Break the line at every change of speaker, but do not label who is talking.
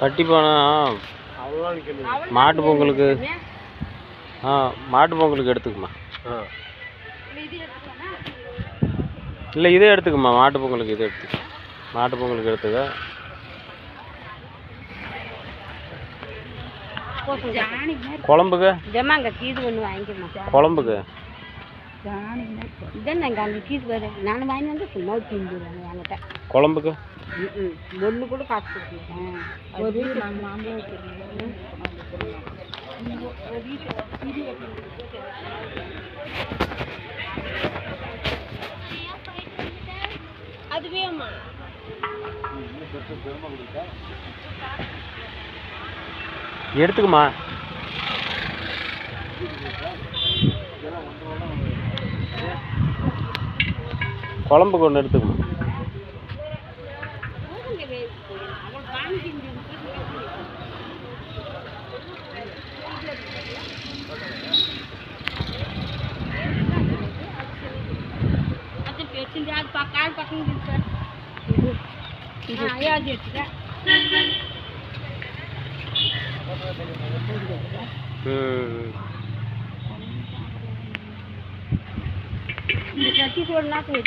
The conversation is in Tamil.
கட்டி போனா மாட்டு பொங்கலுக்கு மாட்டு பொங்கலுக்கு எடுத்துக்குமா. இல்லை இதே எடுத்துக்குமா, மாட்டு பொங்கலுக்கு இதே எடுத்துக்க. மாட்டு பொங்கலுக்கு எடுத்துக்க. குழம்புக்கு குழம்புக்கு குழம்புக்கு
ஒன்று கூட காசு அதுவே
எடுத்துக்குமா. குழம்புக்கு ஒன்று எடுத்துக்குமா.
छोड़ना तो है